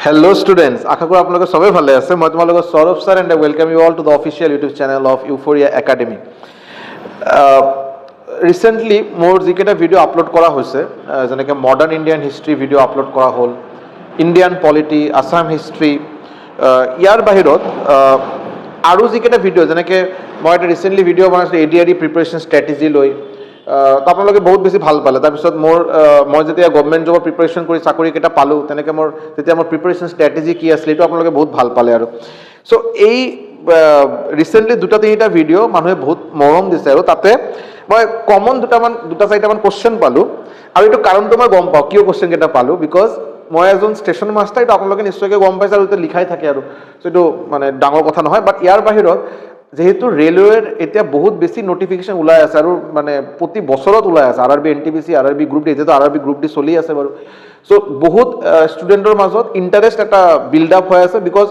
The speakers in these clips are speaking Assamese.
Hello students, আশা কৰো আপোনালোকে সবে ভালে আছে। মই তোমালোকৰ Saurabh sir and welcome you all to the official YouTube channel of Euphoria Academy. Recently মোৰ যিকেইটা ভিডিঅ' আপলোড কৰা হৈছে, যেনেকৈ modern Indian history video' upload কৰা হ'ল, ইণ্ডিয়ান পলিটি, আছাম হিষ্ট্ৰী, ইয়াৰ বাহিৰত আৰু যিকেইটা ভিডিঅ' যেনেকৈ মই এটা ৰিসেন্টলি ভিডিঅ' বনাইছিলোঁ ADRE প্ৰিপাৰেশ্যন ষ্ট্ৰেটেজি লৈ, তো আপোনালোকে বহুত বেছি ভাল পালে। তাৰপিছত মই যেতিয়া গভৰ্ণমেণ্ট জবৰ প্ৰিপাৰেশ্যন কৰি চাকৰিকেইটা পালোঁ, তেনেকৈ তেতিয়া মোৰ প্ৰিপাৰেশ্যন ষ্ট্ৰেটেজি কি আছিলে এইটো আপোনালোকে বহুত ভাল পালে। আৰু চ' এই ৰিচেণ্টলি দুটা তিনিটা ভিডিঅ' মানুহে বহুত মৰম দিছে, আৰু তাতে মই কমন দুটা চাৰিটামান কুৱেশ্যন পালোঁ। আৰু এইটো কাৰণটো মই গম পাওঁ কিয় কুৱেশ্যন কেইটা পালোঁ, বিকজ মই এজন ষ্টেচন মাষ্টাৰ, এইটো আপোনালোকে নিশ্চয়কৈ গম পাইছে আৰু এইটো লিখাই থাকে, আৰু চ' এইটো মানে ডাঙৰ কথা নহয়। বাট ইয়াৰ বাহিৰত যেহেতু ৰেলৱেৰ এতিয়া বহুত বেছি নটিফিকেশ্যন ওলাই আছে, আৰু মানে প্ৰতি বছৰত ওলাই আছে, RRB NTPC, RRB group D, এতিয়াতো RRB গ্ৰুপ ডি চলি আছে বাৰু। চ' বহুত ষ্টুডেণ্টৰ মাজত ইণ্টাৰেষ্ট এটা বিল্ড আপ হৈ আছে, বিকজ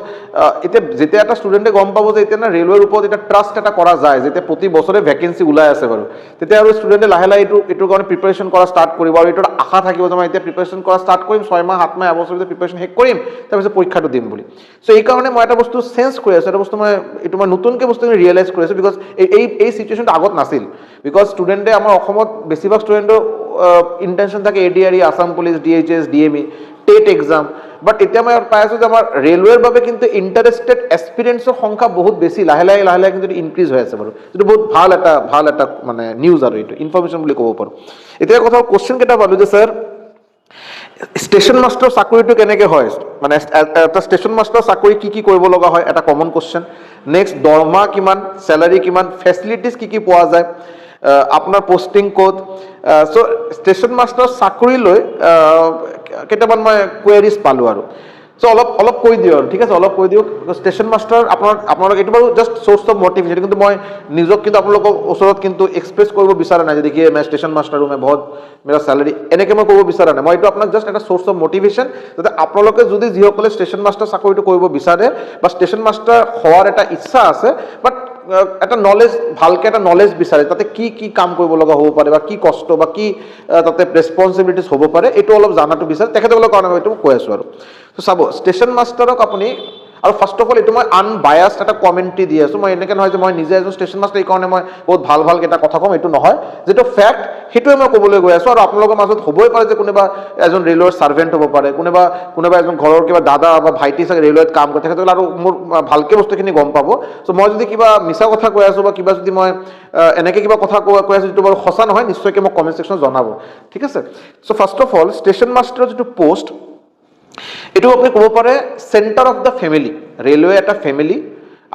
এতিয়া যেতিয়া এটা ষ্টুডেণ্টে গম পাব যে এতিয়া না ৰেলৱেৰ ওপৰত এতিয়া ট্ৰাষ্ট এটা কৰা যায়, যেতিয়া প্ৰতি বছৰে ভেকেঞ্চি ওলাই আছে বাৰু, তেতিয়া আৰু ষ্টুডেণ্টে লাহে লাহে এইটোৰ কাৰণে প্ৰিপাৰেশ্যন কৰা ষ্টাৰ্ট কৰিব, আৰু এইটোৰ আশা থাকিব যে মই এতিয়া প্ৰিপাৰেশ্যন কৰা ষ্টাৰ্ট কৰিম, 6 মাহ 7 মাহ এবছৰ ভিতৰত প্ৰিপাৰেশ্যন শেষ কৰিম, তাৰপিছত পৰীক্ষাটো দিম বুলি। চ' এইকাৰণে মই এটা বস্তু চেঞ্জ কৰি আছোঁ, এটা বস্তু মই নতুনকৈ বস্তু ৰিয়েলাইজ কৰি আছোঁ, বিকজ এই চিটুৱেশ্যনটো আগত নাছিল। বিকজ ষ্টুডেণ্টে আমাৰ অসমত বেছিভাগ ষ্টুডেণ্টৰ ইণ্টেনশ্যন থাকে ADRE, Assam police, DHS, DME, TET exam, but এতিয়া মই পাই আছোঁ যে আমাৰ ৰেলৱেৰ বাবে কিন্তু ইণ্টাৰেষ্টেড এছপিৰেণ্টছৰ সংখ্যা বহুত বেছি, লাহে লাহে কিন্তু ইনক্ৰিজ হৈ আছে বাৰু। এইটো বহুত ভাল এটা মানে নিউজ, আৰু এইটো ইনফৰমেশ্যন বুলি ক'ব পাৰোঁ। এতিয়া কথা কুৱেশ্যন কেইটা পালোঁ যে ছাৰ ষ্টেচন মাষ্টৰ চাকৰিটো কেনেকৈ হয়, মানে এটা ষ্টেচন মাষ্টৰ চাকৰি কি কৰিব লগা হয়, এটা কমন কুৱেশ্যন। নেক্সট, দৰমহা কিমান, চেলাৰী কিমান, ফেচিলিটিজ কি পোৱা যায়, আপোনাৰ পষ্টিং ক'ত। চ' ষ্টেচন মাষ্টৰ চাকৰি লৈ কেইটামান মই কুৱেৰিজ পালোঁ, আৰু চ' অলপ কৈ দিওঁ, আৰু ঠিক আছে, অলপ কৈ দিওঁ। ষ্টেচন মাষ্টৰ আপোনালোক এইটো বাৰু জাষ্ট চ'ৰ্চ অফ মটিভেশ্যন, কিন্তু মই নিজক কিন্তু আপোনালোকৰ ওচৰত কিন্তু এক্সপ্ৰেছ কৰিব বিচৰা নাই যে দেখিয়ে মই ষ্টেচন মাষ্টাৰ হওঁ, মই বহুত মেৰা চেলাৰী, এনেকৈ মই ক'ব বিচৰা নাই। মই এইটো আপোনাক জাষ্ট এটা চ'ৰ্চ অফ মটিভেশ্যন, যাতে আপোনালোকে যদি যিসকলে ষ্টেচন মাষ্টাৰ চাকৰিটো কৰিব বিচাৰে বা ষ্টেচন মাষ্টাৰ হোৱাৰ এটা ইচ্ছা আছে, বাট এটা নলেজ, ভালকৈ এটা নলেজ বিচাৰে, তাতে কি কাম কৰিব লগা হ'ব পাৰে, বা কি কষ্ট বা কি তাতে ৰেছপনচিবিলিটিজ হ'ব পাৰে, এইটো অলপ জানাটো বিচাৰে তেখেতসকলৰ কাৰণে মই এইটো কৈ আছোঁ। আৰু ত' চাব, ষ্টেচন মাষ্টাৰক আপুনি, আৰু ফাৰ্ষ্ট অফ অল এইটো মই আনবায়াছড এটা কমেণ্ট্ৰি দি আছোঁ, মই এনেকৈ নহয় যে মই নিজে এজন ষ্টেচন মাষ্টাৰ এইকাৰণে মই বহুত ভাল কেইটা কথা ক'ম, এইটো নহয়। যিটো ফেক্ট সেইটোৱে মই ক'বলৈ গৈ আছোঁ। আৰু আপোনালোকৰ মাজত হ'বই পাৰে যে কোনোবা এজন ৰেলৱেৰ ছাৰ্ভেণ্ট হ'ব পাৰে, কোনোবা এজন ঘৰৰ কিবা দাদা বা ভাইটি চাগে ৰেলৱেত কাম কৰে, তেখেতসকলে আৰু মোৰ ভালকৈ বস্তুখিনি গম পাব। চ' মই যদি কিবা মিছা কথা কৈ আছোঁ, বা কিবা যদি মই এনেকৈ কিবা কথা কৈ আছোঁ যিটো বাৰু সঁচা নহয়, নিশ্চয়কৈ মোক কমেণ্ট ছেকশ্যনত জনাব, ঠিক আছে। চ' ফাৰ্ষ্ট অফ অল, ষ্টেচন মাষ্টাৰৰ যিটো পোষ্ট, এইটো আপুনি ক'ব পাৰে centre of the family. Railway এটা ফেমিলি,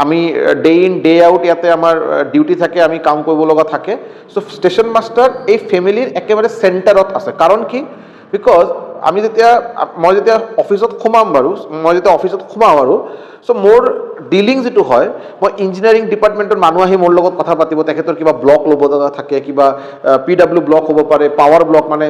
আমি ডে ইন ডে আউট ইয়াতে আমাৰ ডিউটি থাকে, আমি কাম কৰিব লগা থাকে। চ' ষ্টেচন মাষ্টাৰ এই ফেমিলিৰ একেবাৰে চেণ্টাৰত আছে। কাৰণ কি, বিকজ মই যেতিয়া অফিচত সোমাম আৰু চ' মোৰ ডিলিং যিটো হয়, মই ইঞ্জিনিয়াৰিং ডিপাৰ্টমেণ্টৰ মানুহ আহি মোৰ লগত কথা পাতিব, তেখেতৰ কিবা ব্লক ল'ব লগা থাকে, কিবা PW ব্লক হ'ব পাৰে, পাৱাৰ ব্লক মানে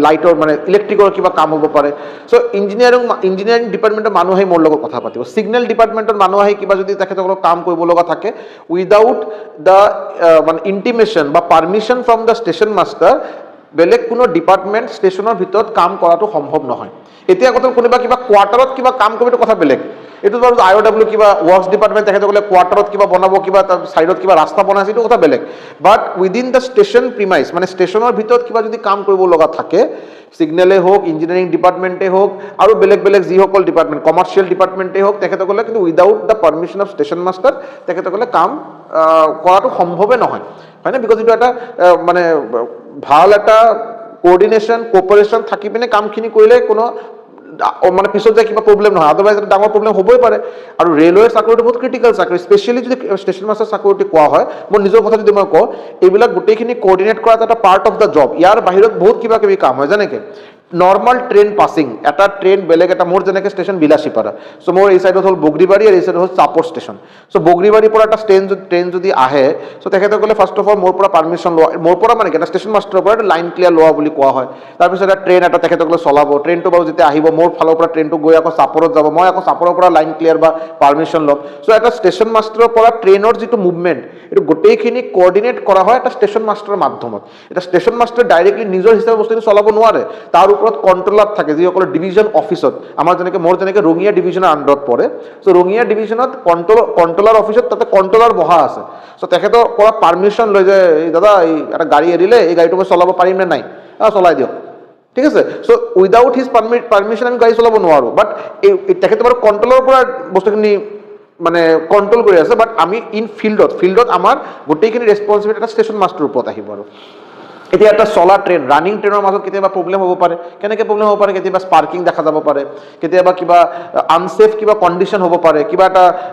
লাইটৰ মানে ইলেক্ট্ৰিকৰ কিবা কাম হ'ব পাৰে। চ' ইঞ্জিনিয়াৰিং ডিপাৰ্টমেণ্টৰ মানুহ আহি মোৰ লগত কথা পাতিব, ছিগনেল ডিপাৰ্টমেণ্টৰ মানুহ আহি কিবা যদি তেখেতসকলক কাম কৰিব লগা থাকে, উইদাউট দ্য মানে ইণ্টিমেশ্যন বা permission from the station master, বেলেগ কোনো ডিপাৰ্টমেণ্ট ষ্টেচনৰ ভিতৰত কাম কৰাটো সম্ভৱ নহয়। এতিয়া কথা কোনোবা কিবা কোৱাৰ্টাৰত কিবা কাম কৰিব, কথা বেলেগ। এইটো বাৰু IOW কিবা ৱৰ্কছ ডিপাৰ্টমেণ্ট, তেখেতসকলে কোৱাৰ্টাৰত কিবা বনাব, কিবা তাৰ ছাইডত কিবা ৰাস্তা বনাইছে, এইটো কথা বেলেগ। বাট উইদিন দ্য ষ্টেচন প্ৰিমাইজ, মানে ষ্টেচনৰ ভিতৰত কিবা যদি কাম কৰিব লগা থাকে, ছিগনেলেই হওক, ইঞ্জিনিয়াৰিং ডিপাৰ্টমেণ্টেই হওক, আৰু বেলেগ যিসকল ডিপাৰ্টমেণ্ট, কমাৰ্চিয়েল ডিপাৰ্টমেণ্টেই হওক, তেখেতসকলে কিন্তু without the permission of station master তেখেতসকলে কাম কৰাটো সম্ভৱে নহয়, হয়নে? বিকজ এইটো এটা মানে ভাল এটা কোঅৰ্ডিনেশ্যন, কোঅপাৰেশ্যন থাকি পিনে কামখিনি কৰিলে কোনো মানে পিছত যায় কিবা প্ৰব্লেম নহয়, আদাৰৱাইজ এটা ডাঙৰ প্ৰব্লেম হ'বই পাৰে। আৰু ৰেলৱেৰ চাকৰিটো বহুত ক্ৰিটিকেল চাকৰি, স্পেচিয়েলি যদি ষ্টেচন মাষ্টাৰ চাকৰিটো কোৱা হয়, মোৰ নিজৰ কথা যদি মই কওঁ, এইবিলাক গোটেইখিনি কোঅৰ্ডিনেট কৰা এটা পাৰ্ট অফ দ্য জব। ইয়াৰ বাহিৰত বহুত কিবি কাম হয়, যেনেকৈ নৰ্মেল ট্ৰেইন পাছিং, এটা ট্ৰেইন বেলেগ এটা, মোৰ যেনেকৈ ষ্টেচন বিলাসীপাৰা, চ' মোৰ এই চাইডত হ'ল বগৰীবাৰী, আৰু এই চাইডত হ'ল চাপৰ ষ্টেচন। চ' বগৰীবাৰীৰ পৰা এটা ট্ৰেইন যদি আহে, চ' তেখেতসকলে ফাৰ্ষ্ট অফ অল মোৰ পৰা পাৰ্মিশ্যন লোৱা, মোৰ পৰা মানে এটা ষ্টেচন মাষ্টাৰৰ পৰা এটা লাইন ক্লিয়াৰ লোৱা বুলি কোৱা হয়। তাৰপিছত এটা ট্ৰেইন এটা তেখেতসকলে চলাব, ট্ৰেইনটো বাৰু যেতিয়া আহিব, মোৰ ফালৰ পৰা ট্ৰেইনটো গৈ আকৌ চাপৰত যাব, মই আকৌ চাপৰৰ পৰা লাইন ক্লিয়াৰ বা পাৰ্মিশ্যন ল'ম। চ' এটা ষ্টেচন মাষ্টাৰৰ পৰা ট্ৰেইনৰ যিটো মুভমেণ্ট, এইটো গোটেইখিনি কোঅৰ্ডিনেট কৰা হয় এটা ষ্টেচন মাষ্টাৰৰ মাধ্যমত এটা ষ্টেচন মাষ্টাৰ ডাইৰেক্টলি নিজৰ হিচাপে বস্তুখিনি চলাব নোৱাৰে তাৰ ওপৰত কণ্ট্ৰলাৰ থাকে যিসকলে ডিভিজন অফিচত আমাৰ যেনেকৈ মোৰ যেনেকৈ ৰঙিয়া ডিভিজনৰ আণ্ডাৰত পৰে চ' ৰঙিয়া ডিভিজনত কণ্ট্ৰলাৰ অফিচত তাতে কণ্ট্ৰলাৰ বহা আছে চ' তেখেতৰ পৰা পাৰ্মিশ্যন লৈ যে এই দাদা এই এটা গাড়ী এৰিলে এই গাড়ীটো মই চলাব পাৰিম নে নাই চলাই দিয়ক ঠিক আছে চ' উইদাউট হিজ পাৰ্মিশ্যন আমি গাড়ী চলাব নোৱাৰোঁ বাট তেখেতে বাৰু কণ্ট্ৰলৰ পৰা বস্তুখিনি মানে কণ্ট্ৰল কৰি আছে বাট আমি ইন ফিল্ডত আমাৰ গোটেইখিনি ৰেছপনচিবিলিটি এটা ষ্টেচন মাষ্টাৰৰ ওপৰত আহিব আৰু এতিয়া এটা চলা ট্ৰেইন ৰানিং ট্ৰেইনৰ মাজত কেতিয়াবা প্ৰব্লেম হ'ব পাৰে কেনেকৈ প্ৰব্লেম হ'ব পাৰে কেতিয়াবা স্পাৰ্কিং দেখা যাব পাৰে কেতিয়াবা কিবা আনছেফ কিবা কণ্ডিশ্যন হ'ব পাৰে কিবা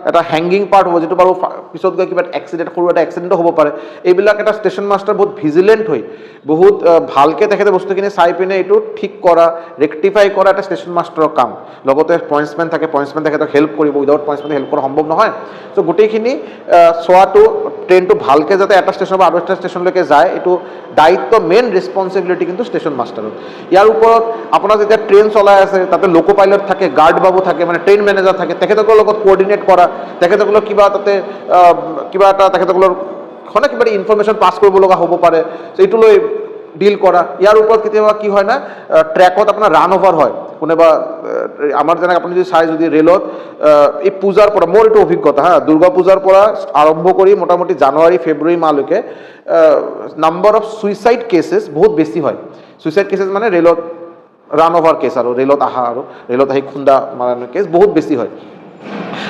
এটা হেংগিং পাৰ্ট হ'ব যিটো বাৰু পিছত গৈ কিবা এক্সিডেণ্ট সৰু এটা এক্সিডেণ্টো হ'ব পাৰে এইবিলাক এটা ষ্টেচন মাষ্টাৰ বহুত ভিজিলেণ্ট হৈ বহুত ভালকৈ তেখেতে বস্তুখিনি চাই পিনে এইটো ঠিক কৰা ৰেক্টিফাই কৰা এটা ষ্টেচন মাষ্টাৰৰ কাম লগতে পইণ্টছমেন থাকে পইণ্টছমেন তেখেতক হেল্প কৰিব উইদাউট পইণ্টছমেন হেল্প কৰা সম্ভৱ নহয় চ' গোটেইখিনি চোৱাটো ট্ৰেইনটো ভালকৈ যাতে এটা ষ্টেচনৰ পৰা আৰু এটা ষ্টেচনলৈকে যায় এইটো দায়িত্ব মেইন ৰেছপনচিবিলিটি কিন্তু ষ্টেচন মাষ্টাৰৰ ইয়াৰ ওপৰত আপোনাৰ যেতিয়া ট্ৰেইন চলাই আছে তাতে লোকো পাইলট থাকে গাৰ্ড বাবু থাকে মানে ট্ৰেইন মেনেজাৰ থাকে তেখেতসকলৰ লগত কোঅৰ্ডিনেট কৰা তেখেতসকলক কিবা তাতে কিবা এটা তেখেতসকলৰ খনে কিবা ইনফৰমেশ্যন পাছ কৰিব লগা হ'ব পাৰে এইটো লৈ ডিল কৰা ইয়াৰ ওপৰত কেতিয়াবা কি হয় না ট্ৰেকত আপোনাৰ ৰান অভাৰ হয় কোনোবা আমাৰ যেনে আপুনি যদি চাই যদি ৰেলত এই পূজাৰ পৰা মোৰ এইটো অভিজ্ঞতা দুৰ্গা পূজাৰ পৰা আৰম্ভ কৰি মোটামুটি জানুৱাৰী ফেব্ৰুৱাৰী মাহলৈকে নাম্বাৰ অফ ছুইচাইড কেছেছ বহুত বেছি হয় ছুইচাইড কেছেছ মানে ৰেলত ৰান অভাৰ কেছ আৰু ৰেলত আহি খুন্দা মাৰাৰ কেছ বহুত বেছি হয়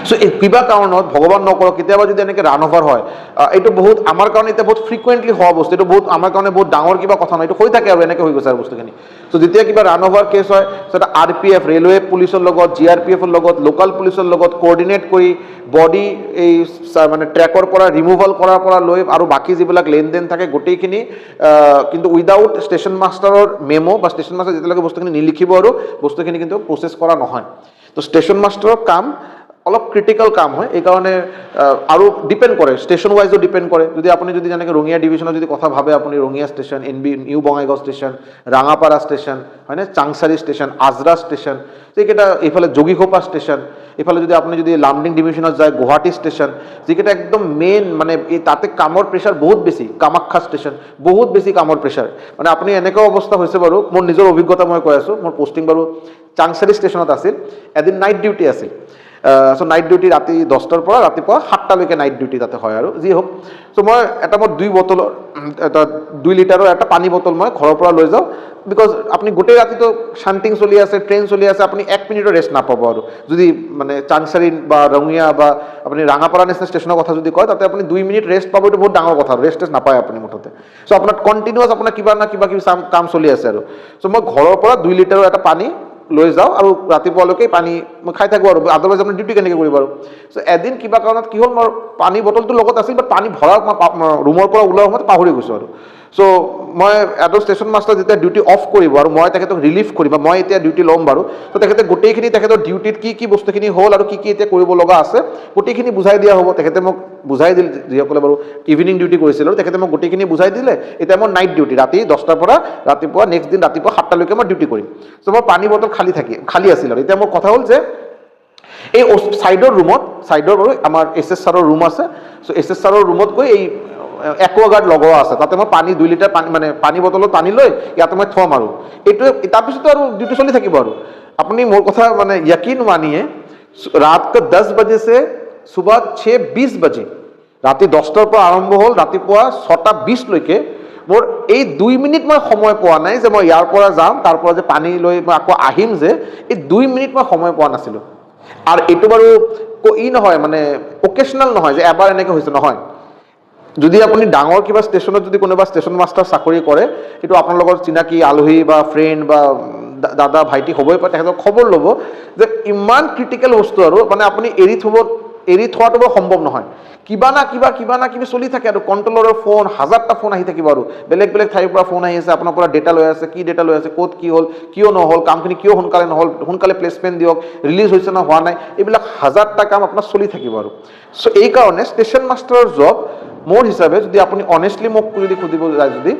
চ' এই কিবা কাৰণত ভগৱান নকৰক কেতিয়াবা যদি এনেকৈ ৰান অভাৰ হয় এইটো বহুত আমাৰ কাৰণে এতিয়া বহুত ফ্ৰিকুৱেণ্টলি হোৱা বস্তু এইটো বহুত আমাৰ কাৰণে বহুত ডাঙৰ কিবা কথা নহয় এইটো হৈ থাকে আৰু এনেকৈ হৈ গৈছে আৰু বস্তুখিনি চ' যেতিয়া কিবা ৰান অভাৰ কেছ হয় চ' RPF ৰেলৱে পুলিচৰ লগত GRPFৰ লগত লোকেল পুলিচৰ লগত কোঅৰ্ডিনেট কৰি বডি এই মানে ট্ৰেকৰ পৰা ৰিমুভেল কৰাৰ পৰা লৈ আৰু বাকী যিবিলাক লেনদেন থাকে গোটেইখিনি কিন্তু উইদাউট ষ্টেচন মাষ্টাৰৰ মেমো বা ষ্টেচন মাষ্টাৰ যেতিয়ালৈকে বস্তুখিনি নিলিখিব আৰু বস্তুখিনি কিন্তু প্ৰচেছ কৰা নহয় তো ষ্টেচন মাষ্টাৰৰ কাম অলপ ক্ৰিটিকেল কাম হয় এইকাৰণে আৰু ডিপেণ্ড কৰে ষ্টেচন ৱাইজো ডিপেণ্ড কৰে যদি আপুনি যদি যেনেকৈ ৰঙিয়া ডিভিজনৰ যদি কথা ভাবে আপুনি Rangia station NB new Bongaigaon station Rangapara station হয়নে চাংচাৰী ষ্টেচন আজৰা ষ্টেচন যিকেইটা এইফালে যোগীঘোপা ষ্টেচন এইফালে যদি আপুনি যদি লামডিং ডিভিজনত যায় গুৱাহাটী ষ্টেচন যিকেইটা একদম মেইন মানে এই তাতে কামৰ প্ৰেছাৰ বহুত বেছি কামাখ্যা ষ্টেচন বহুত বেছি কামৰ প্ৰেছাৰ মানে আপুনি এনেকুৱা অৱস্থা হৈছে বাৰু মোৰ নিজৰ অভিজ্ঞতা মই কৈ আছোঁ মোৰ পষ্টিং বাৰু চাংচাৰী ষ্টেচনত আছিল এদিন নাইট ডিউটি আছিল চ' নাইট ডিউটি ৰাতি 10টাৰ পৰা ৰাতিপুৱা 7টালৈকে নাইট ডিউটি তাতে হয় আৰু যি হওক চ' মই মই 2 লিটাৰৰ এটা পানী বটল মই ঘৰৰ পৰা লৈ যাওঁ বিকজ আপুনি গোটেই ৰাতিটো শান্তিং চলি আছে ট্ৰেইন চলি আছে আপুনি 1 মিনিটৰ ৰেষ্ট নাপাব আৰু যদি মানে চাংচাৰী বা ৰঙিয়া বা আপুনি ৰাঙাপাৰা নিচিনা ষ্টেচনৰ কথা যদি কয় তাতে আপুনি 2 মিনিট ৰেষ্ট পাব এইটো বহুত ডাঙৰ কথা ৰেষ্ট নাপায় আপুনি মুঠতে চ' আপোনাৰ কণ্টিনিউৱাছ আপোনাৰ কিবা না কিবা কাম চলি আছে আৰু চ' মই ঘৰৰ পৰা 2 লিটাৰৰ এটা পানী লৈ যাওঁ আৰু ৰাতিপুৱালৈকে পানী মই খাই থাকোঁ আৰু আদাৰৱাইজ আপুনি ডিউটি কেনেকৈ কৰিব আৰু চ' এদিন কিবা কাৰণত কি হ'ল মোৰ পানী বটলটো লগত আছিল বাট পানী ভৰা মই ৰুমৰ পৰা ওলোৱাৰ সময়ত পাহৰি গৈছোঁ আৰু চ' মই এটা ষ্টেচন মাষ্টাৰ যেতিয়া ডিউটি অফ কৰিব আৰু মই তেখেতক ৰিলিফ কৰিম মই এতিয়া ডিউটি ল'ম বাৰু ত' তেখেতে গোটেইখিনি তেখেতৰ ডিউটিত কি বস্তুখিনি হ'ল আৰু কি এতিয়া কৰিব লগা আছে গোটেইখিনি বুজাই দিয়া হ'ব তেখেতে মোক বুজাই দিল যিসকলে বাৰু ইভিনিং ডিউটি কৰিছিল আৰু তেখেতে মোক গোটেইখিনি বুজাই দিলে এতিয়া মোৰ নাইট ডিউটি ৰাতি 10টাৰ পৰা ৰাতিপুৱা নেক্সট দিন ৰাতিপুৱা 7টালৈকে মই ডিউটি কৰিম চ' মোৰ পানী বটল খালী আছিল আৰু এতিয়া মোৰ কথা হ'ল যে এই ছাইডৰ বাৰু আমাৰ SS ছাৰৰ ৰুম আছে চ' SS ছাৰৰ ৰুমত গৈ এই একুৱাগাৰ্ড লগোৱা আছে তাতে মই পানী 2 লিটাৰ পানী মানে পানী বটলত পানী লৈ ইয়াতে মই থ'ম আৰু এইটোৱে তাৰপিছতো আৰু ডিউটি চলি থাকিব আৰু আপুনি মোৰ কথা মানে য়কিন মানিয়ে ৰাত 10 বজে से सुबह 6:20 बजे ৰাতি 10টাৰ পৰা আৰম্ভ হ'ল ৰাতিপুৱা 6:20লৈকে মোৰ এই 2 মিনিট মই সময় পোৱা নাই যে মই ইয়াৰ পৰা যাম তাৰ পৰা যে পানী লৈ মই আকৌ আহিম যে এই 2 মিনিট মই সময় পোৱা নাছিলোঁ আৰু এইটো বাৰু নহয় মানে অকেশ্যনেল নহয় যে এবাৰ এনেকৈ হৈছে নহয় যদি আপুনি ডাঙৰ কিবা ষ্টেচনত যদি কোনোবা ষ্টেচন মাষ্টাৰ চাকৰি কৰে সেইটো আপোনাৰ লগত চিনাকি আলহী বা ফ্ৰেণ্ড বা দাদা ভাইটি হ'বই পাৰে তেখেতক খবৰ ল'ব যে ইমান ক্ৰিটিকেল বস্তু আৰু মানে আপুনি এৰি থোৱাটো বৰ সম্ভৱ নহয় কিবা না কিবি চলি থাকে আৰু কণ্ট্ৰলাৰৰ ফোন হাজাৰটা ফোন আহি থাকিব আৰু বেলেগ ঠাইৰ পৰা ফোন আহি আছে আপোনাৰ পৰা ডেটা লৈ আছে কি ডেটা লৈ আছে ক'ত কি হ'ল কিয় নহ'ল কামখিনি কিয় সোনকালে নহ'ল সোনকালে প্লেচমেণ্ট দিয়ক ৰিলিজ হৈছে না হোৱা নাই এইবিলাক হাজাৰটা কাম আপোনাৰ চলি থাকিব আৰু চ' এইকাৰণে ষ্টেচন মাষ্টাৰৰ জব মোৰ হিচাপে যদি আপুনি অনেষ্টলি মোক যদি সুধিব যায় যদি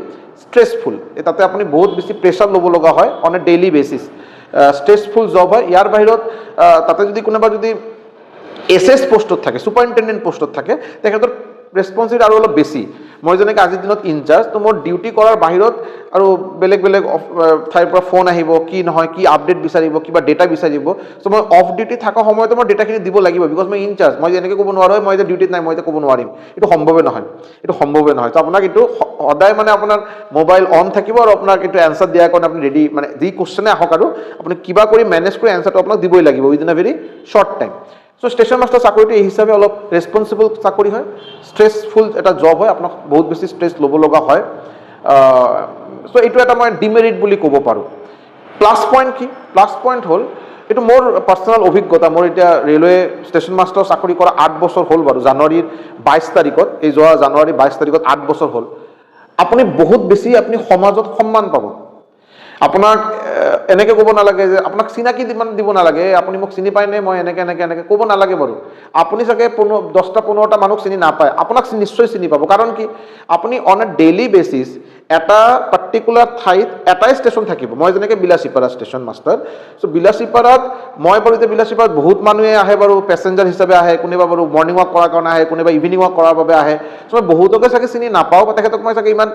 ষ্ট্ৰেছফুল তাতে আপুনি বহুত বেছি প্ৰেছাৰ ল'ব লগা হয় on a daily basis stressful job হয় ইয়াৰ বাহিৰত তাতে যদি কোনোবা যদি SS পোষ্টত থাকে ছুপাৰিনটেণ্ডেণ্ট পোষ্টত থাকে তেখেতৰ ৰেছপন্সিবিলিটি আৰু অলপ বেছি মই যেনেকৈ আজিৰ দিনত ইনচাৰ্জ তো মোৰ ডিউটি কৰাৰ বাহিৰত আৰু বেলেগ বেলেগ ঠাইৰ পৰা ফোন আহিব কি নহয় কি আপডেট বিচাৰিব কিবা ডেটা বিচাৰিব চ' মই অফ ডিউটি থকা সময়তে মই ডেটাখিনি দিব লাগিব বিকজ মই ইনচাৰ্জ মই এনেকৈ ক'ব নোৱাৰোঁ মই এতিয়া ডিউটিত নাই মই এতিয়া ক'ব নোৱাৰিম এইটো সম্ভৱে নহয় ত' আপোনাক এইটো সদায় মানে আপোনাৰ মোবাইল অন থাকিব আৰু আপোনাক এইটো এনচাৰ দিয়াৰ কাৰণে আপুনি ৰেডি মানে যি কুৱেশ্যনে আহক আৰু আপুনি কিবা কৰি মেনেজ কৰি এনচাৰটো আপোনাক দিবই লাগিব within a very short time so' station master চাকৰিটো এই হিচাপে অলপ ৰেছপন্সিবল চাকৰি হয় ষ্ট্ৰেছফুল এটা জব হয় আপোনাক বহুত বেছি ষ্ট্ৰেছ ল'ব লগা হয় চ' এইটো এটা মই ডিমেৰিট বুলি ক'ব পাৰোঁ প্লাছ পইণ্ট কি প্লাছ পইণ্ট হ'ল এইটো মোৰ পাৰ্চনেল অভিজ্ঞতা মোৰ এতিয়া ৰেলৱে ষ্টেচন মাষ্টাৰ চাকৰি কৰা 8 বছৰ হ'ল বাৰু জানুৱাৰীৰ 22 তাৰিখত এই যোৱা জানুৱাৰী 22 তাৰিখত 8 বছৰ হ'ল আপুনি বহুত বেছি আপুনি সমাজত সন্মান পাব আপোনাক এনেকৈ ক'ব নালাগে যে আপোনাক চিনাকি দিব নালাগে আপুনি মোক চিনি পায়নে মই এনেকৈ ক'ব নালাগে বাৰু আপুনি চাগে 10-15টা মানুহক চিনি নাপায় আপোনাক নিশ্চয় চিনি পাব কাৰণ কি আপুনি অন এ ডেইলি বেচিছ এটা পাৰ্টিকুলাৰ ঠাইত এটাই ষ্টেচন থাকিব মই যেনেকৈ বিলাসীপাৰা ষ্টেচন মাষ্টাৰ চ' বিলাসীপাৰাত মই বাৰু এতিয়া বিলাসীপাৰাত বহুত মানুহে আহে বাৰু পেচেঞ্জাৰ হিচাপে আহে কোনোবা বাৰু মৰ্ণিং ৱাক কৰাৰ কাৰণে আহে কোনোবা ইভিনিং ৱাক কৰাৰ বাবে আহে চ' মই বহুতকে চাগে চিনি নাপাওঁ বা তেখেতক মই চাগে ইমান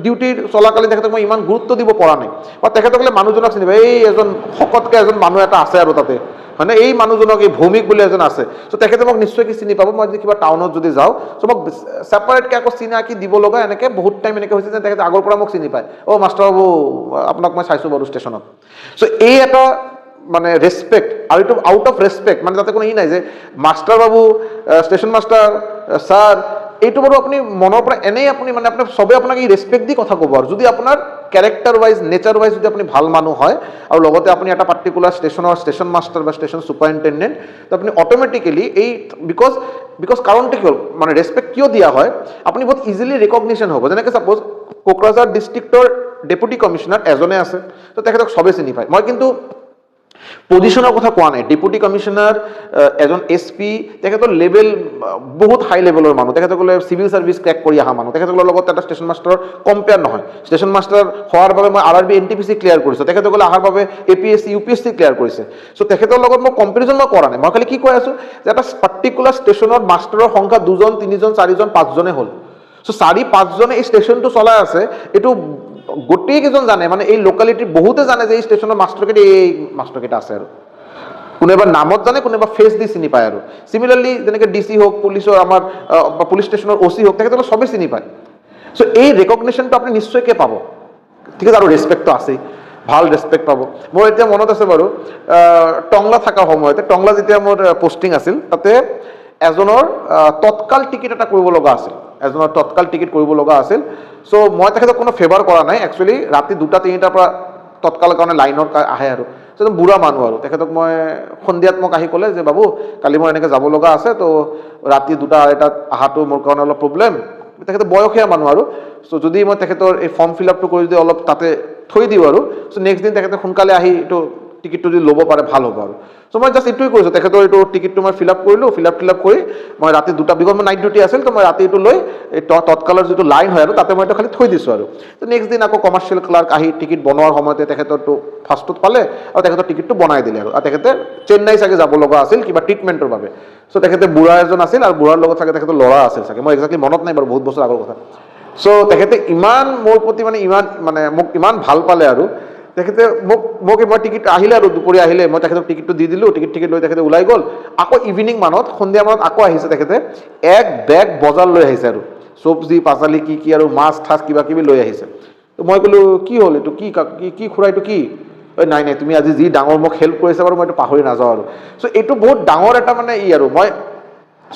ডিউটি চলাকালীন তেখেতক মই ইমান গুৰুত্ব দিব পৰা নাই বা তেখেতসকলে মানুহজনক চিনি পায় এই এজন শকতকৈ এজন মানুহ এটা আছে আৰু তাতে হয়নে এই মানুহজনক এই ভৌমিক বুলি এজন আছে চ' তেখেতে মোক নিশ্চয় কি চিনি পাব মই যদি কিবা টাউনত যদি যাওঁ চ' মোক ছেপাৰেটকৈ আকৌ চিনাকি দিব লগা এনেকৈ বহুত টাইম এনেকৈ হৈছে যে তেখেতে আগৰ পৰা মোক চিনি পায় অ' মাষ্টাৰ বাবু আপোনাক মই চাইছোঁ বাৰু ষ্টেচনত চ' এই এটা মানে ৰেছপেক্ট আৰু এইটো আউট অফ ৰেছপেক্ট মানে যাতে কোনো ই নাই যে মাষ্টাৰ বাবু ষ্টেচন মাষ্টাৰ ছাৰ এইটো বাৰু আপুনি মনৰ পৰা এনেই আপুনি মানে আপোনাৰ চবে আপোনাক এই ৰেছপেক্ট দি কথা ক'ব আৰু যদি আপোনাৰ কেৰেক্টাৰ ৱাইজ নেচাৰ ৱাইজ যদি আপুনি ভাল মানুহ হয় আৰু লগতে আপুনি এটা পাৰ্টিকুলাৰ ষ্টেচন মাষ্টাৰ বা ষ্টেচন ছুপাৰিণ্টেণ্ডেণ্ট তো আপুনি অট'মেটিকেলি এই বিকজ কাৰণটো কি হ'ল মানে ৰেছপেক্ট কিয় দিয়া হয় আপুনি বহুত ইজিলি ৰিকগনিশ্যন হ'ব যেনেকৈ ছাপ'জ কোকৰাঝাৰ ডিষ্ট্ৰিক্টৰ ডেপুটি কমিশ্যনাৰ এজনে আছে তো তেখেতক চবেই চিনি পায় মই কিন্তু পজিশ্যনৰ কথা কোৱা নাই ডেপুটি কমিশ্যনাৰ এজন SP তেখেতৰ লেভেল বহুত হাই লেভেলৰ মানুহ তেখেতসকলে চিভিল ছাৰ্ভিচ ক্ৰেক কৰি অহা মানুহ তেখেতসকলৰ লগত এটা ষ্টেচন মাষ্টাৰৰ কম্পেয়াৰ নহয় ষ্টেচন মাষ্টাৰ হোৱাৰ বাবে মই RRB NTPC ক্লিয়াৰ কৰিছোঁ তেখেতসকলে অহাৰ বাবে APSC UPSC ক্লিয়াৰ কৰিছে চ' তেখেতৰ লগত মই কম্পেৰিজন মই কৰা নাই মই খালি কি কৈ আছোঁ যে এটা পাৰ্টিকুলাৰ ষ্টেচনত মাষ্টাৰৰ সংখ্যা 2জন 3জন 4জন 5জনে হ'ল চ' 4-5জনে এই ষ্টেচনটো চলাই আছে এইটো গোটেইকেইজন জানে মানে এই লোকেলিটিৰ বহুতে জানে যে এই ষ্টেচনৰ মাষ্টাৰকেইটা আছে আৰু কোনোবা নামত জানে কোনোবা ফেচ দি চিনি পায় আৰু চিমিলাৰলি যেনেকৈ DC হওক পুলিচৰ আমাৰ পুলিচ ষ্টেচনৰ OC হওক তেখেতসকলে চবেই চিনি পায় চ' এই ৰেকগনিশ্যনটো আপুনি নিশ্চয়কৈ পাব ঠিক আছে আৰু ৰেছপেক্টটো আছেই ভাল ৰেছপেক্ট পাব মোৰ এতিয়া মনত আছে বাৰু টংলা থকা সময়তে টংলা যেতিয়া মোৰ পষ্টিং আছিল তাতে এজনৰ তৎকাল টিকেট এটা কৰিব লগা আছিল চ' মই তেখেতক কোনো ফেভাৰ কৰা নাই একচুৱেলি ৰাতি 2-3টাৰ পৰা তৎকাল কাৰণে লাইনৰ আহে আৰু চ' বুঢ়া মানুহ আৰু তেখেতক মই সন্ধিয়াত মোক আহি ক'লে যে বাবু কালি মই এনেকৈ যাব লগা আছে তো ৰাতি 2-2:30টাত অহাটো মোৰ কাৰণে অলপ প্ৰব্লেম তেখেতে বয়সীয়া মানুহ আৰু চ' যদি মই তেখেতৰ এই ফৰ্ম ফিল আপটো কৰি যদি অলপ তাতে থৈ দিওঁ আৰু চ' নেক্সট দিন তেখেতে সোনকালে আহি এইটো টিকেটটো যদি ল'ব পাৰে ভাল হ'ব আৰু চ' মই জাষ্ট এইটোৱে কৰিছোঁ তেখেতৰ এইটো টিকেটটো মই ফিল আপ কৰিলোঁ ফিল আপ কৰি মই ৰাতি 2টা বিকজ মোৰ নাইট ডিউটি আছিল তো মই ৰাতি এইটো লৈ এই তৎকালৰ যিটো লাইন হয় আৰু তাতে মই এইটো খালি থৈ দিছোঁ আৰু তো নেক্সট দিন আকৌ কমাৰ্চিয়েল ক্লাৰ্ক আহি টিকেট বনোৱাৰ সময়তে তেখেতৰটো ফাৰ্ষ্টত পালে আৰু তেখেতৰ টিকেটটো বনাই দিলে আৰু তেখেতে চেন্নাই চাগে যাব লগা আছিল কিবা ট্ৰিটমেণ্টৰ বাবে চ' তেখেতে বুঢ়া এজন আছিল আৰু বুঢ়াৰ লগত চাগে তেখেতৰ ল'ৰা আছিল চাগে মই একজেক্টলি মনত নাই বাৰু বহুত বছৰ আগৰ কথা চ' তেখেতে ইমান মোৰ প্ৰতি মোক ইমান ভাল পালে আৰু তেখেতে মোক মই টিকেট আহিলে আৰু দুপৰীয়া আহিলে মই তেখেতক টিকেটটো দি দিলোঁ টিকেট লৈ তেখেতে ওলাই গ'ল আকৌ ইভিনিং মানত সন্ধিয়া মানত আকৌ আহিছে তেখেতে এক বেগ বজাৰ লৈ আহিছে আৰু চব্জি পাচলি কি আৰু মাছ ঠাচ কিবা কিবি লৈ আহিছে তো মই ক'লোঁ কি হ'ল এইটো কি খুৰা এইটো কি নাই তুমি আজি যি ডাঙৰ মোক হেল্প কৰিছা বাৰু মই এইটো পাহৰি নাযাওঁ আৰু চ' এইটো বহুত ডাঙৰ এটা মানে আৰু মই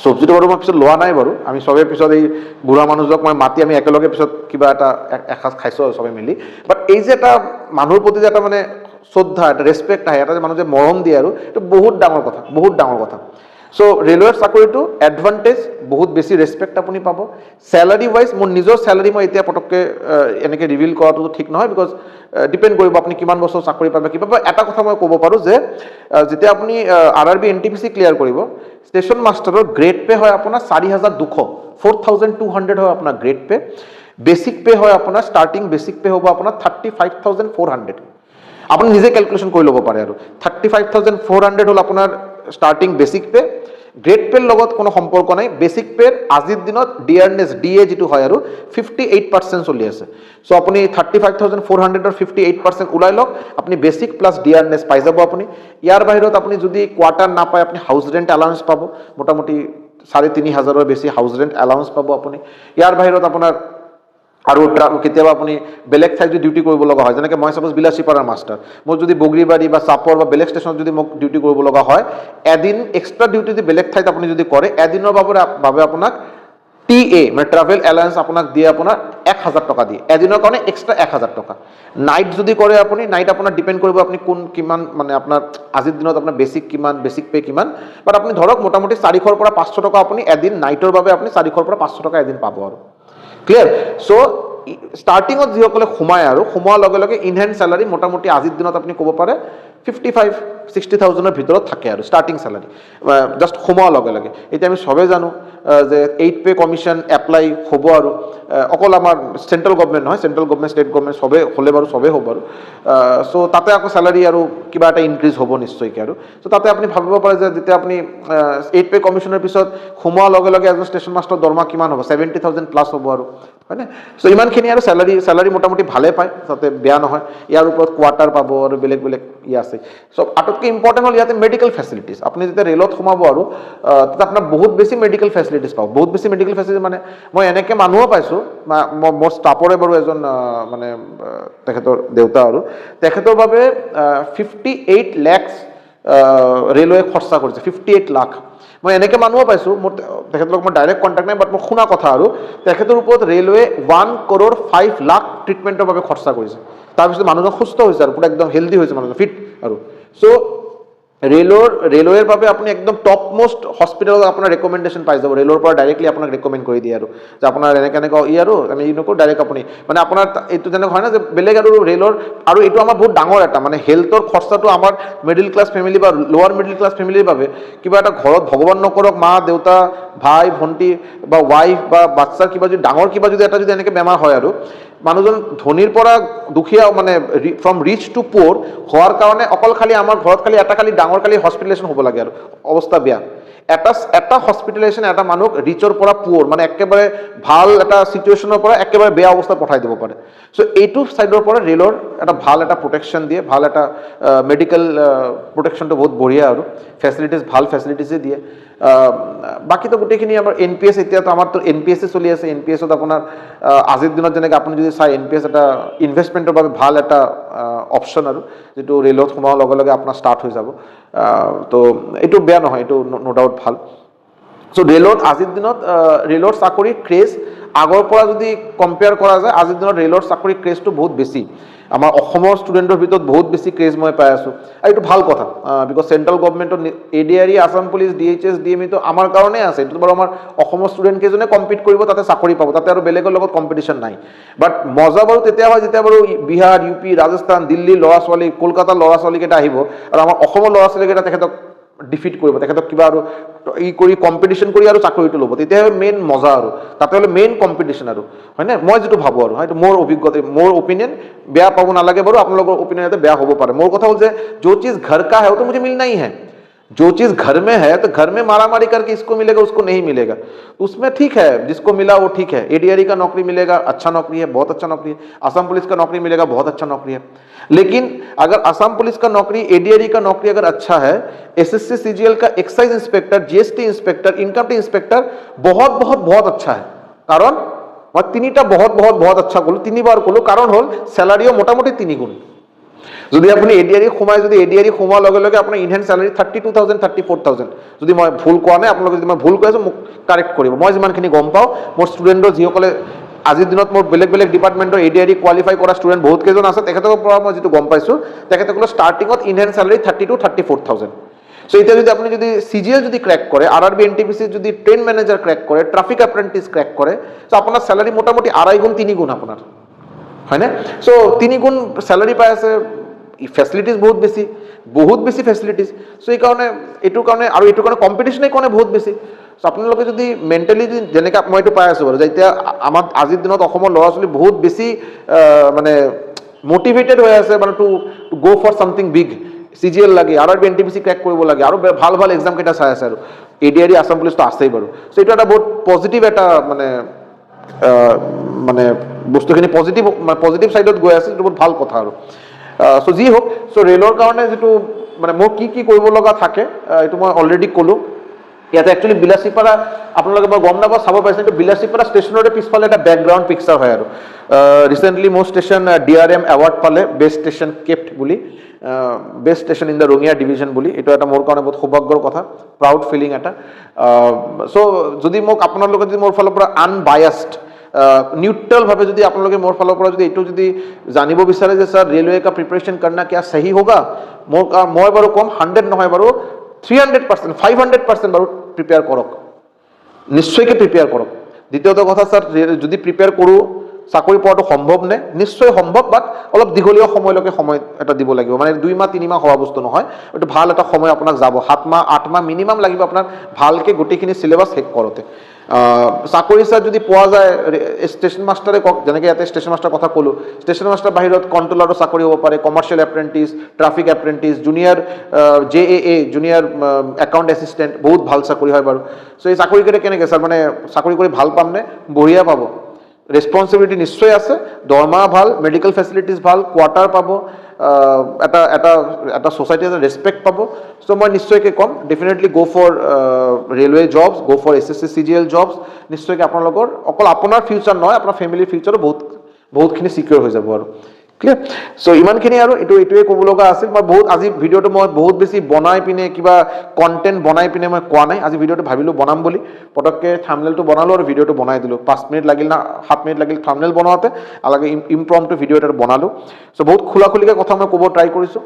চব্জিটো বাৰু মই পিছত লোৱা নাই বাৰু আমি চবে পিছত এই বুঢ়া মানুহজনক মই মাতি আমি একেলগে পিছত কিবা এটা এসাঁজ খাইছোঁ আৰু চবে মিলি বাট এই যে এটা মানুহৰ প্ৰতি যে এটা মানে শ্ৰদ্ধা এটা ৰেছপেক্ট আহে এটা যে মানুহ যে মৰম দিয়ে আৰু এইটো বহুত ডাঙৰ কথা চ' ৰেলৱেৰ চাকৰিটো এডভান্টেজ বহুত বেছি ৰেছপেক্ট আপুনি পাব চেলাৰী ৱাইজ মোৰ নিজৰ চেলাৰী মই এতিয়া পটককৈ এনেকৈ ৰিভিল কৰাটো ঠিক নহয় বিকজ ডিপেণ্ড কৰিব আপুনি কিমান বছৰ চাকৰি পাব কিবা এটা কথা মই ক'ব পাৰোঁ যে যেতিয়া আপুনি RRB NTPC ক্লিয়াৰ কৰিব ষ্টেচন মাষ্টাৰৰ গ্ৰেড পে হয় আপোনাৰ 4,200 হয় আপোনাৰ গ্ৰেড পে বেচিক পে হয় আপোনাৰ ষ্টাৰ্টিং বেচিক পে হ'ব আপোনাৰ 35,400 আপুনি নিজে কেলকুলেশ্যন কৰি ল'ব পাৰে আৰু 35,400 হ'ল আপোনাৰ ষ্টাৰ্টিং বেচিক পে গ্ৰেড পেৰ লগত কোনো সম্পৰ্ক নাই বেচিক পেৰ আজিৰ দিনত ডিয়াৰনেছ ডিএ যিটো হয় আৰু 58% চলি আছে চ' আপুনি 35,400 58% ওলাই লওক আপুনি বেচিক প্লাছ ডিয়াৰনেছ পাই যাব আপুনি ইয়াৰ বাহিৰত আপুনি যদি কোৱাৰ্টাৰ নাপায় আপুনি হাউচ ৰেণ্ট এলাউন্স পাব মোটামুটি 3,500 বেছি হাউচ ৰেণ্ট এলাউন্স পাব আপুনি ইয়াৰ বাহিৰত আপোনাৰ আৰু কেতিয়াবা আপুনি বেলেগ ঠাইত যদি ডিউটি কৰিব লগা হয় যেনেকৈ মই চাপোজ বিলাসীপাৰাৰ মাষ্টাৰ মোৰ যদি বগৰীবাৰী বা চাপৰ বা বেলেগ ষ্টেচনত যদি মোক ডিউটি কৰিব লগা হয় এদিন এক্সট্ৰা ডিউটি যদি বেলেগ ঠাইত আপুনি যদি কৰে এদিনৰ বাবে আপোনাক TA মানে ট্ৰাভেল এলায়েন্স আপোনাক দিয়ে আপোনাৰ 1,000 টকা দিয়ে এদিনৰ কাৰণে এক্সট্ৰা 1,000 টকা নাইট যদি কৰে আপুনি নাইট আপোনাৰ ডিপেণ্ড কৰিব আপুনি কোন কিমান মানে আপোনাৰ আজিৰ দিনত আপোনাৰ বেচিক কিমান বেচিক পে কিমান বাট আপুনি ধৰক মোটামুটি 400 পৰা 500 টকা আপুনি এদিন নাইটৰ বাবে আপুনি 400 পৰা 500 টকা এদিন পাব আৰু ক্লিয়াৰ চ' ষ্টাৰ্টিঙত যিসকলে সোমায় আৰু সোমোৱাৰ লগে লগে ইন হেণ্ড চেলাৰী মোটামুটি আজিৰ দিনত আপুনি ক'ব পাৰে 55,000-60,000 ভিতৰত থাকে আৰু ষ্টাৰ্টিং চেলাৰী জাষ্ট সোমোৱাৰ লগে লগে এতিয়া আমি চবেই জানো যে 8 পে কমিশ্যন এপ্লাই হ'ব আৰু অকল আমাৰ চেণ্ট্ৰেল গভমেণ্ট নহয় চেণ্ট্ৰেল গভমেণ্ট ষ্টেট গভমেণ্ট চবেই হ'লে বাৰু চবেই হ'ব আৰু চ' তাতে আকৌ চেলাৰী আৰু কিবা এটা ইনক্ৰিজ হ'ব নিশ্চয়কৈ আৰু চ' তাতে আপুনি ভাবিব পাৰে যে যেতিয়া আপুনি 8 পে কমিশ্যনৰ পিছত সোমোৱাৰ লগে লগে এজন ষ্টেচন মাষ্টৰ দৰমহা কিমান হ'ব 70,000 প্লাছ হ'ব আৰু হয়নে চ' ইমানখিনি আৰু চেলাৰী মোটামুটি ভালে পায় তাতে বেয়া নহয় ইয়াৰ ওপৰত কোৱাৰ্টাৰ পাব আৰু বেলেগ বেলেগ আছে চ' আটাইতকৈ ইম্পৰ্টেণ্ট হ'ল ইয়াতে মেডিকেল ফেচিলিটিছ আপুনি যেতিয়া ৰেলত সোমাব আৰু তেতিয়া আপোনাৰ বহুত বেছি মেডিকেল ফেচিলিটিছ পাব বহুত বেছি মেডিকেল ফেচিলিটি মানে মই এনেকৈ মানুহো পাইছোঁ মোৰ ষ্টাফৰে বাৰু এজন মানে তেখেতৰ দেউতা আৰু তেখেতৰ বাবে 58 লাখ ৰেলৱে খৰচা কৰিছে 58 লাখ মই এনেকৈ মানুহো পাইছোঁ মোৰ তেখেতৰ লগত মোৰ ডাইৰেক্ট কণ্টেক্ট নাই বাট মই শুনা কথা আৰু তেখেতৰ ওপৰত ৰেলৱে 1,05 লাখ ট্ৰিটমেণ্টৰ বাবে খৰচা কৰিছে তাৰপিছত মানুহজন সুস্থ হৈছে আৰু পুৰা একদম হেল্ডি হৈছে মানুহজন ফিট আৰু চ' ৰেলৱেৰ বাবে আপুনি একদম টপ মোষ্ট হস্পিটেলত আপোনাৰ ৰেকমেণ্ডেশ্যন পাই যাব ৰেলৰ পৰা ডাইৰেক্টলি আপোনাক ৰেকমেণ্ড কৰি দিয়ে আৰু যে আপোনাৰ এনেকৈ আৰু আমি নকৰোঁ ডাইৰেক্ট আপুনি মানে আপোনাৰ এইটো যেনেকৈ হয় না যে বেলেগ আৰু ৰেলৰ আৰু এইটো আমাৰ বহুত ডাঙৰ এটা মানে হেল্থৰ খৰচাটো আমাৰ মিডিল ক্লাছ ফেমিলি বা লোৱাৰ মিডিল ক্লাছ ফেমিলিৰ বাবে কিবা এটা ঘৰত ভগৱান নকৰক মা দেউতা ভাই ভণ্টি বা ৱাইফ বা বাচ্চাৰ কিবা যদি ডাঙৰ কিবা যদি এটা যদি এনেকৈ বেমাৰ হয় আৰু মানুহজন ধনীৰ পৰা দুখীয়া মানে ফ্ৰম ৰিচ টু পুৱৰ হোৱাৰ কাৰণে অকল খালি আমাৰ ঘৰত খালি এটা খালি ডাঙৰ খালি হস্পিটেলাইজেশ্যন হ'ব লাগে আৰু অৱস্থা বেয়া এটা হস্পিটেলাইজেশ্যন এটা মানুহক ৰিচৰ পৰা পুৱৰ মানে একেবাৰে ভাল এটা চিটুৱেশ্যনৰ পৰা একেবাৰে বেয়া অৱস্থাত পঠাই দিব পাৰে চ' এইটো ছাইডৰ পৰা ৰেলৰ এটা ভাল এটা প্ৰটেকশ্যন দিয়ে ভাল এটা মেডিকেল প্ৰটেকশ্যনটো বহুত বঢ়িয়া আৰু ফেচিলিটিছ ভাল ফেচিলিটিছে দিয়ে বাকীতো গোটেইখিনি আমাৰ NPS এতিয়াতো আমাৰতো NPS চলি আছে NPSত আপোনাৰ আজিৰ দিনত যেনেকৈ আপুনি যদি চাই NPS এটা ইনভেষ্টমেণ্টৰ বাবে ভাল এটা অপশ্যন আৰু যিটো ৰেলত সোমোৱাৰ লগে লগে আপোনাৰ ষ্টাৰ্ট হৈ যাব তো এইটো বেয়া নহয় এইটো ন' ডাউট ভাল চ' ৰেলত আজিৰ দিনত ৰেলৰ চাকৰিৰ ক্ৰেজ আগৰ পৰা যদি কম্পেয়াৰ কৰা যায় আজিৰ দিনত ৰেলৰ চাকৰিৰ ক্ৰেজটো বহুত বেছি আমাৰ অসমৰ ষ্টুডেণ্টৰ ভিতৰত বহুত বেছি ক্ৰেজ মই পাই আছোঁ আৰু এইটো ভাল কথা বিকজ চেণ্ট্ৰেল গভমেণ্টৰ ADRE Assam police DHS DME আমাৰ কাৰণেই আছে এইটো বাৰু আমাৰ অসমৰ ষ্টুডেণ্ট কেইজনে কম্পিট কৰিব তাতে চাকৰি পাব তাতে আৰু বেলেগৰ লগত কম্পিটিশ্যন নাই বাট মজা বাৰু তেতিয়া হয় যেতিয়া বাৰু বিহাৰ UP ৰাজস্থান দিল্লীৰ ল'ৰা ছোৱালী কলকাতাৰ ল'ৰা ছোৱালীকেইটা আহিব আৰু আমাৰ অসমৰ ল'ৰা ছোৱালীকেইটা তেখেতক ডিফিট কৰিব তেখেতক কিবা আৰু কৰি কম্পিটিশ্যন কৰি আৰু চাকৰিটো ল'ব তেতিয়াহে মেইন মজা আৰু তাতে হ'লে মেইন কম্পিটিশ্যন আৰু হয়নে মই যিটো ভাবোঁ আৰু হয়তো মোৰ অভিজ্ঞতা মোৰ অপিনিয়ন বেয়া পাব নালাগে বাৰু আপোনালোকৰ অপিনিয়ন ইয়াতে বেয়া হ'ব পাৰে মোৰ কথা হ'ল যে जो चीज़ घर का है वो तो मुझे मिलना ही है जो चीज़ घर में है तो घर में मारामारी करके इसको मिलेगा उसको नहीं मिलेगा उसमें ठीक है जिसको मिला वो ठीक है ADRE का नौकरी मिलेगा अच्छा नौकरी है बहुत अच्छा नौकरी है असम पुलिस का नौकरी मिलेगा बहुत अच्छा नौकरी है लेकिन अगर असम पुलिस का नौकरी ADRE का नौकरी अगर अच्छा है SSC CGL का excise inspector GST inspector income tax inspector बहुत बहुत बहुत अच्छा है कारण मैं তিনিটা बहुत बहुत बहुत अच्छा कलो তিনিবাৰ কলো कारण হল স্যালাৰিও মোটামুটি 3 গুণ যদি আপনি ADRE সোমাই যদি ADRE সোমাৰ লগে লগে আপোনাৰ ইনহেণ্ড স্যালাৰি 32,000 34,000 যদি মই ভুল কোৱা নাই আপোনালোকে যদি মই ভুল কৈ আছো মোক কাৰেক্ট কৰিব মই যিমানখিনি গম পাওঁ মোৰ ষ্টুডেণ্টৰ যিসকলে আজিৰ দিনত মোৰ বেলেগ বেলেগ ডিপাৰ্টমেণ্টৰ ADRE কোৱালিফাই কৰা ষ্টুডেণ্ট বহুত কেইজন আছে তেখেতকৰ পৰা মই যিটো গম পাইছোঁ তেখেতসকলৰ ষ্টাৰ্টিঙত ইনহেণ্ড স্যালারি 32,000-34,000 সো এতিয়া যদি আপনি যদি CGL যদি ক্র্যাক করে RRB NTPC যদি ট্রেন ম্যানেজার ক্র্যাক করে ট্রাফিক অ্যাপ্রেন্টিস ক্র্যাক করে তো আপনার স্যালারি মোটামুটি 2.5 গুণ 3 গুণ আপনার হয় না সো 3 গুণ স্যালারি পাই আছে ফেসিলিটিজ বহুত বেছি ফেসিলিটিজ সো এই কারণে এইটোৰ কাৰণে আৰু এইটোৰ কাৰণে কম্পিটিশ্যন কাৰণে বহুত বেছি সো আপোনালোকে যদি মেণ্টেলি যেনেকৈ মই এইটো পাই আছোঁ বাৰু যে এতিয়া আমাৰ আজিৰ দিনত অসমৰ ল'ৰা ছোৱালী বহুত বেছি মানে মটিভেটেড হৈ আছে মানে to go for something big CGL লাগে RRB NTPC ক্ৰ্যাক কৰিব লাগে আৰু ভাল ভাল এক্সাম কেইটা চাই আছে আৰু ADRE আসাম পুলিচ তো আছেই বাৰু সো এইটো এটা বহুত পজিটিভ এটা মানে মানে বস্তুখিনি পজিটিভ সাইডত গৈ আছে, এইটো বহুত ভাল কথা আৰু সো যি হোক সো ৰেলৰ কাৰণে যেটো মানে মোৰ কি কি কৰিব লগা থাকে এইটো মই অলৰেডি ক'লো। ইয়াতে একচুৱেলি বিলাসীপাৰা আপোনালোকে মই গম নাপাওঁ চাব পাৰিছে, কিন্তু বিলাসীপাৰা ষ্টেচনৰে পিছফালে এটা বেকগ্ৰাউণ্ড পিকচাৰ হয় আৰু ৰিচেণ্টলি মোৰ ষ্টেচন DRM এৱাৰ্ড পালে বেষ্ট ষ্টেচন কেপ্ট বুলি, best station in the Rangia division বুলি। এইটো এটা মোৰ কাৰণে বহুত সৌভাগ্যৰ কথা, প্ৰাউড ফিলিং এটা। চ' যদি মোক আপোনালোকে যদি মোৰ ফালৰ পৰা আনবায়াছড নিউট্ৰেলভাৱে যদি আপোনালোকে মোৰ ফালৰ পৰা যদি এইটো যদি জানিব বিচাৰে যে ছাৰ ৰেলৱে কা প্ৰিপাৰেশ্যন কৰনা কিয়া সহি হোগা, মই বাৰু কম 100 নহয় বাৰু 300%, 500% বাৰু প্ৰিপেয়াৰ কৰক, নিশ্চয়কৈ প্ৰিপেয়াৰ কৰক। দ্বিতীয়টো কথা ছাৰ যদি প্ৰিপেয়াৰ কৰোঁ চাকৰি পোৱাটো সম্ভৱ নে, নিশ্চয় সম্ভৱ, বাট অলপ দীঘলীয়া সময়লৈকে সময় এটা দিব লাগিব, মানে 2 মাহ 3 মাহ হোৱা বস্তু নহয়, এইটো ভাল এটা সময় আপোনাক যাব, 7 মাহ 8 মাহ মিনিমাম লাগিব আপোনাক ভালকৈ গোটেইখিনি চিলেবাছ শেষ কৰোঁতে। চাকৰি ছাৰ যদি পোৱা যায় ষ্টেচন মাষ্টাৰে কওক, যেনেকৈ ইয়াতে ষ্টেচন মাষ্টাৰ কথা ক'লোঁ, ষ্টেচন মাষ্টাৰ বাহিৰত কণ্ট্ৰলাৰৰ চাকৰি হ'ব পাৰে, commercial apprentice, traffic apprentice, junior JAA junior account assistant, বহুত ভাল চাকৰি হয় বাৰু। চ' এই চাকৰিকেইটা কেনেকৈ ছাৰ মানে চাকৰি কৰি ভাল পামনে? বঢ়িয়া পাব, ৰেছপনচিবিলিটি নিশ্চয় আছে, দৰমহা ভাল, মেডিকেল ফেচিলিটিছ ভাল, কোৱাৰ্টাৰ পাব, এটা ছ'চাইটিৰ এটা ৰেচপেক্ট পাব। চ' মই নিশ্চয়কৈ ক'ম ডেফিনেটলি গ' ফৰ ৰেলৱে জবছ, গ' ফৰ SSC CGL জবছ। নিশ্চয়কৈ আপোনালোকৰ অকল আপোনাৰ ফিউচাৰ নহয়, আপোনাৰ ফেমিলিৰ ফিউচাৰো বহুতখিনি চিকিউৰ হৈ যাব আৰু ক্লিয়াৰ। চ' ইমানখিনি আৰু এইটোৱে ক'ব লগা আছিল। মই আজি ভিডিঅ'টো মই বহুত বেছি বনাই পিনে কিবা কণ্টেণ্ট বনাই পিনে মই কোৱা নাই, আজি ভিডিঅ'টো ভাবিলোঁ বনাম বুলি, পটককৈ থাম্বনেইলটো বনালোঁ আৰু ভিডিঅ'টো বনাই দিলোঁ। 5 মিনিট লাগিল না 7 মিনিট লাগিল থাম্বনেইল বনাওঁতে, అలాగే ইম্প্ৰম্পটু ভিডিঅ' এটা বনালোঁ। চ' বহুত খোলাখুলিকৈ কথা মই ক'ব ট্ৰাই কৰিছোঁ।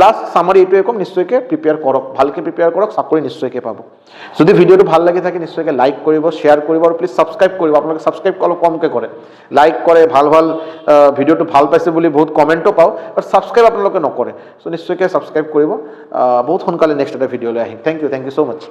লাষ্ট চামাৰি এইটোৱে ক'ম, নিশ্চয়কৈ প্ৰিপেয়াৰ কৰক, ভালকৈ প্ৰিপেয়াৰ কৰক, চাকৰি নিশ্চয়কৈ পাব। যদি ভিডিঅ'টো ভাল লাগি থাকে নিশ্চয়কৈ লাইক কৰিব, শ্বেয়াৰ কৰিব, আৰু প্লিজ ছাবস্ক্ৰাইব কৰিব। আপোনালোকে ছাবস্ক্ৰাইব অলপ কমকৈ কৰে, লাইক কৰে, ভাল ভিডিঅ'টো ভাল পাইছে বুলি বহুত কমেণ্টো পাওঁ, বাট ছাবস্ক্ৰাইব আপোনালোকে নকৰে। চ' নিশ্চয়কৈ ছাবস্ক্ৰাইব কৰিব। বহুত সোনকালে নেক্সট এটা ভিডিঅ'লৈ আহিম। Thank you so' much.